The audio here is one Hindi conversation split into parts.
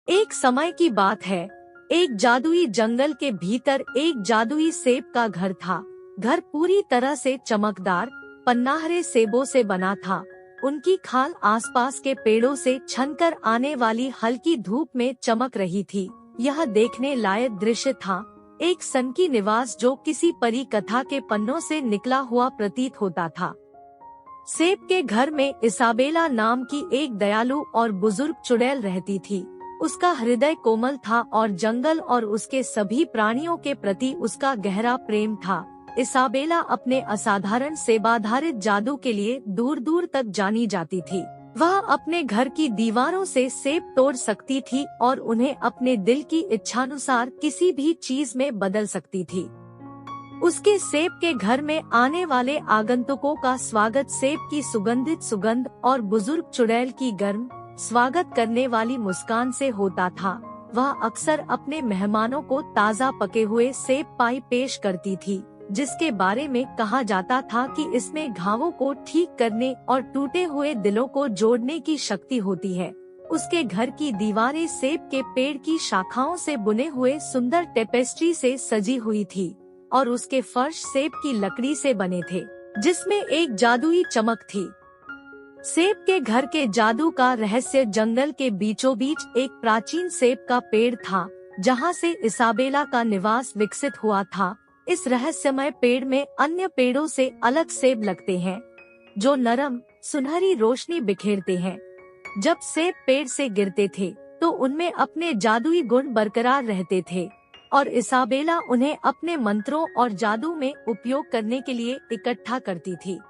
एक समय की बात है, एक जादुई जंगल के भीतर एक जादुई सेब का घर था। घर पूरी तरह से चमकदार पन्नाहरे सेबों से बना था। उनकी खाल आसपास के पेड़ों से छनकर आने वाली हल्की धूप में चमक रही थी। यह देखने लायक दृश्य था, एक सनकी निवास जो किसी परी कथा के पन्नों से निकला हुआ प्रतीत होता था। सेब के घर में इसाबेला नाम की एक दयालु और बुजुर्ग चुड़ैल रहती थी। उसका हृदय कोमल था और जंगल और उसके सभी प्राणियों के प्रति उसका गहरा प्रेम था। इसाबेला अपने असाधारण सेबाधारित जादू के लिए दूर दूर तक जानी जाती थी। वह अपने घर की दीवारों से सेब तोड़ सकती थी और उन्हें अपने दिल की इच्छानुसार किसी भी चीज में बदल सकती थी। उसके सेब के घर में आने वाले आगंतुकों का स्वागत सेब की सुगंधित सुगंध और बुजुर्ग चुड़ैल की गर्म स्वागत करने वाली मुस्कान से होता था। वह अक्सर अपने मेहमानों को ताज़ा पके हुए सेब पाई पेश करती थी, जिसके बारे में कहा जाता था कि इसमें घावों को ठीक करने और टूटे हुए दिलों को जोड़ने की शक्ति होती है। उसके घर की दीवारें सेब के पेड़ की शाखाओं से बुने हुए सुंदर टेपेस्ट्री से सजी हुई थी और उसके फर्श सेब की लकड़ी से बने थे, जिसमें एक जादुई चमक थी। सेब के घर के जादू का रहस्य जंगल के बीचों बीच एक प्राचीन सेब का पेड़ था, जहां से इसाबेला का निवास विकसित हुआ था। इस रहस्यमय पेड़ में अन्य पेड़ों से अलग सेब लगते हैं, जो नरम सुनहरी रोशनी बिखेरते हैं। जब सेब पेड़ से गिरते थे, तो उनमें अपने जादुई गुण बरकरार रहते थे और इसाबेला उन्हें अपने मंत्रों और जादू में उपयोग करने के लिए इकट्ठा करती थी।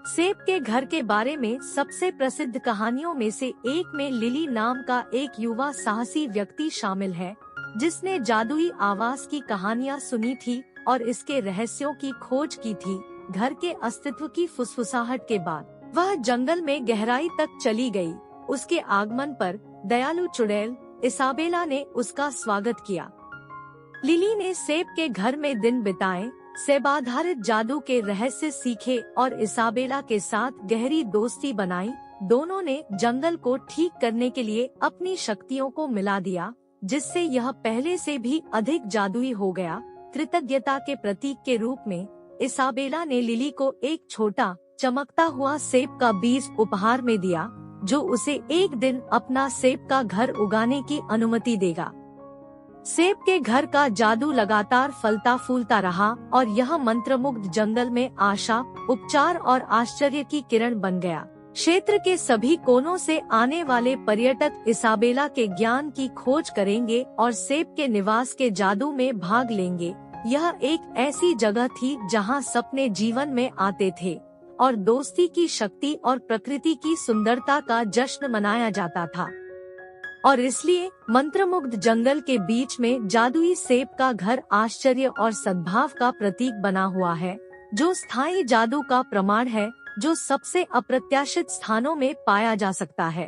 सेब के घर के बारे में सबसे प्रसिद्ध कहानियों में से एक में लिली नाम का एक युवा साहसी व्यक्ति शामिल है, जिसने जादुई आवास की कहानियां सुनी थी और इसके रहस्यों की खोज की थी। घर के अस्तित्व की फुसफुसाहट के बाद वह जंगल में गहराई तक चली गई। उसके आगमन पर दयालु चुड़ैल इसाबेला ने उसका स्वागत किया। लिली ने सेब के घर में दिन बिताए, सेबाधारित जादू के रहस्य सीखे और इसाबेला के साथ गहरी दोस्ती बनाई। दोनों ने जंगल को ठीक करने के लिए अपनी शक्तियों को मिला दिया, जिससे यह पहले से भी अधिक जादुई हो गया। कृतज्ञता के प्रतीक के रूप में इसाबेला ने लिली को एक छोटा चमकता हुआ सेब का बीज उपहार में दिया, जो उसे एक दिन अपना सेब का घर उगाने की अनुमति देगा। सेब के घर का जादू लगातार फलता फूलता रहा और यह मंत्रमुग्ध जंगल में आशा, उपचार और आश्चर्य की किरण बन गया। क्षेत्र के सभी कोनों से आने वाले पर्यटक इसाबेला के ज्ञान की खोज करेंगे और सेब के निवास के जादू में भाग लेंगे। यह एक ऐसी जगह थी जहां सपने जीवन में आते थे और दोस्ती की शक्ति और प्रकृति की सुंदरता का जश्न मनाया जाता था। और इसलिए मंत्रमुग्ध जंगल के बीच में जादुई सेब का घर आश्चर्य और सद्भाव का प्रतीक बना हुआ है, जो स्थायी जादू का प्रमाण है, जो सबसे अप्रत्याशित स्थानों में पाया जा सकता है।